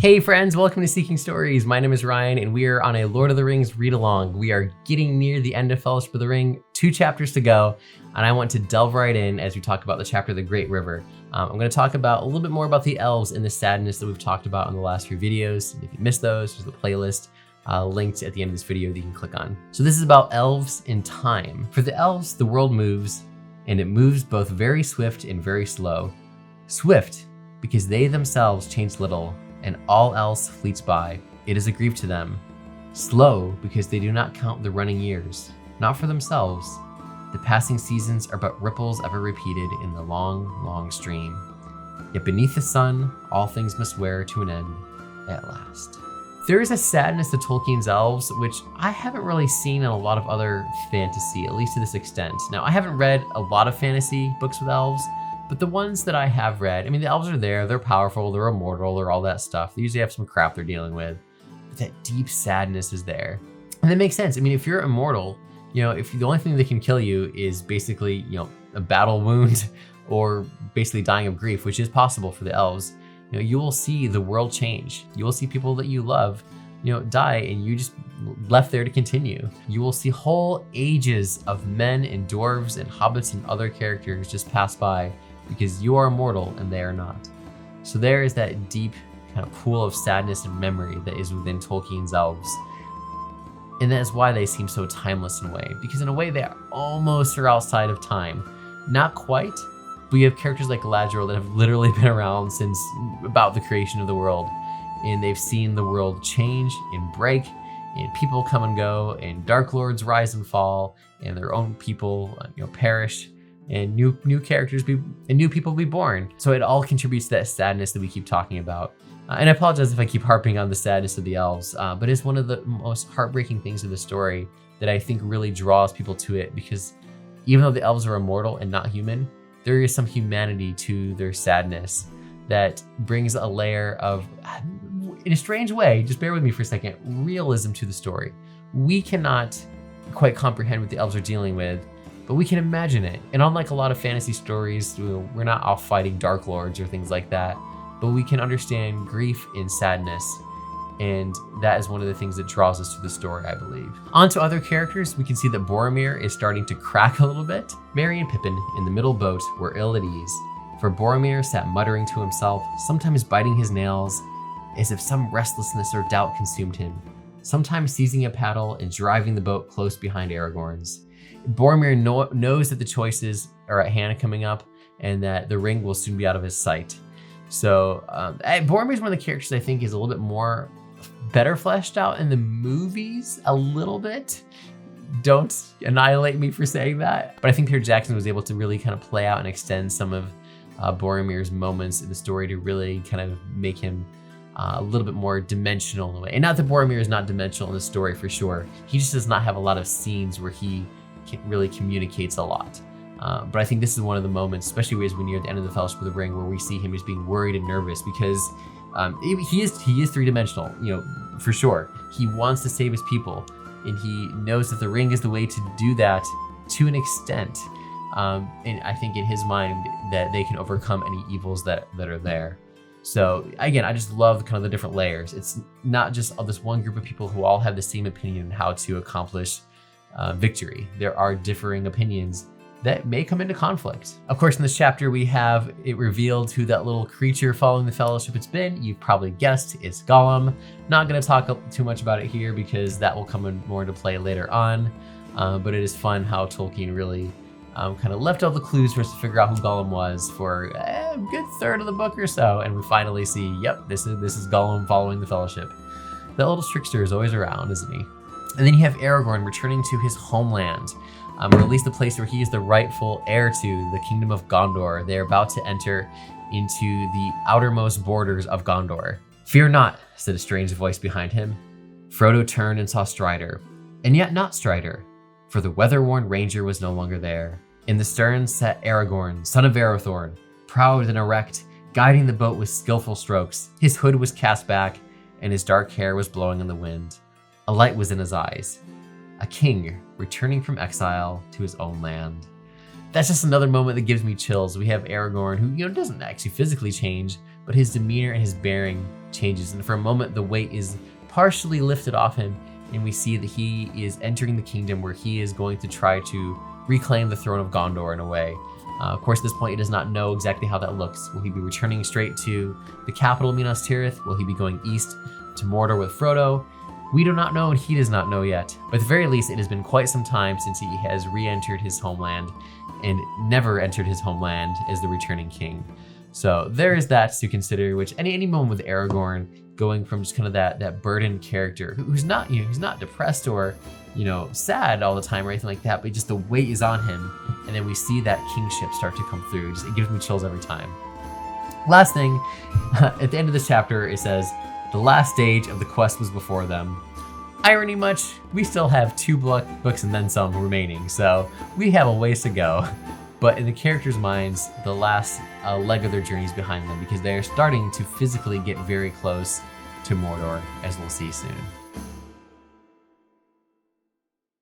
Hey friends, welcome to Seeking Stories. My name is Ryan and we are on a Lord of the Rings read along. We are getting near the end of Fellowship of the Ring, 2 chapters to go, and I want to delve right in as we talk about the chapter The Great River. I'm going to talk about a little bit more about the elves and the sadness that we've talked about in the last few videos. If you missed those, there's a playlist linked at the end of this video that you can click on. So this is about elves in time. For the elves, the world moves, and it moves both very swift and very slow. Swift, because they themselves change little, and all else fleets by. It is a grief to them. Slow, because they do not count the running years, not for themselves. The passing seasons are but ripples ever repeated in the long, long stream. Yet beneath the sun, all things must wear to an end at last. There is a sadness to Tolkien's elves, which I haven't really seen in a lot of other fantasy, at least to this extent. Now, I haven't read a lot of fantasy books with elves, but the ones that I have read, I mean, the elves are there, they're powerful, they're immortal, they're all that stuff. They usually have some crap they're dealing with, but that deep sadness is there. And that makes sense. I mean, if you're immortal, if the only thing that can kill you is basically, a battle wound or basically dying of grief, which is possible for the elves, you will see the world change. You will see people that you love, die, and you just left there to continue. You will see whole ages of men and dwarves and hobbits and other characters just pass by, because you are immortal and they are not. So there is that deep kind of pool of sadness and memory that is within Tolkien's elves. And that is why they seem so timeless in a way, because in a way they almost are outside of time. Not quite, but you have characters like Galadriel that have literally been around since about the creation of the world. And they've seen the world change and break, and people come and go, and Dark Lords rise and fall, and their own people perish, and new characters and new people be born. So it all contributes to that sadness that we keep talking about. And I apologize if I keep harping on the sadness of the elves, but it's one of the most heartbreaking things of the story that I think really draws people to it, because even though the elves are immortal and not human, there is some humanity to their sadness that brings a layer of, in a strange way, just bear with me for a second, realism to the story. We cannot quite comprehend what the elves are dealing with, but we can imagine it. And unlike a lot of fantasy stories, we're not off fighting Dark Lords or things like that, but we can understand grief and sadness. And that is one of the things that draws us to the story, I believe. On to other characters, we can see that Boromir is starting to crack a little bit. Merry and Pippin in the middle boat were ill at ease, for Boromir sat muttering to himself, sometimes biting his nails, as if some restlessness or doubt consumed him, sometimes seizing a paddle and driving the boat close behind Aragorn's. Boromir knows that the choices are at hand coming up, and that the ring will soon be out of his sight. So Boromir is one of the characters I think is a little bit more better fleshed out in the movies, a little bit. Don't annihilate me for saying that. But I think Peter Jackson was able to really kind of play out and extend some of Boromir's moments in the story to really kind of make him a little bit more dimensional in a way. And not that Boromir is not dimensional in the story for sure. He just does not have a lot of scenes where he really communicates a lot. But I think this is one of the moments, especially as we're near the end of the Fellowship of the Ring, where we see him just being worried and nervous, because he is three-dimensional, for sure. He wants to save his people, and he knows that the ring is the way to do that to an extent. And I think in his mind that they can overcome any evils that are there. So again, I just love kind of the different layers. It's not just of this one group of people who all have the same opinion on how to accomplish victory. There are differing opinions that may come into conflict. Of course, in this chapter, we have it revealed who that little creature following the Fellowship it's been. You've probably guessed it's Gollum. Not gonna talk too much about it here because that will come in more into play later on. But it is fun how Tolkien really kind of left all the clues for us to figure out who Gollum was for a good third of the book or so. And we finally see, yep, this is Gollum following the Fellowship. That little trickster is always around, isn't he? And then you have Aragorn returning to his homeland, or at least the place where he is the rightful heir to, the kingdom of Gondor. They're about to enter into the outermost borders of Gondor. "Fear not," said a strange voice behind him. Frodo turned and saw Strider, and yet not Strider, for the weather-worn ranger was no longer there. In the stern sat Aragorn, son of Arathorn, proud and erect, guiding the boat with skillful strokes. His hood was cast back, and his dark hair was blowing in the wind. A light was in his eyes. A king returning from exile to his own land. That's just another moment that gives me chills. We have Aragorn, who doesn't actually physically change, but his demeanor and his bearing changes. And for a moment, the weight is partially lifted off him, and we see that he is entering the kingdom where he is going to try to reclaim the throne of Gondor in a way. Of course, at this point, he does not know exactly how that looks. Will he be returning straight to the capital, Minas Tirith? Will he be going east to Mordor with Frodo? We do not know, and he does not know yet. But at the very least, it has been quite some time since he has re-entered his homeland and never entered his homeland as the returning king. So there is that to consider, which any moment with Aragorn going from just kind of that burdened character who's not, he's not depressed or, sad all the time or anything like that, but just the weight is on him. And then we see that kingship start to come through. It gives me chills every time. Last thing, at the end of this chapter, it says, the last stage of the quest was before them. Irony much, we still have 2 books and then some remaining, so we have a ways to go. But in the characters' minds, the last leg of their journey is behind them because they are starting to physically get very close to Mordor, as we'll see soon.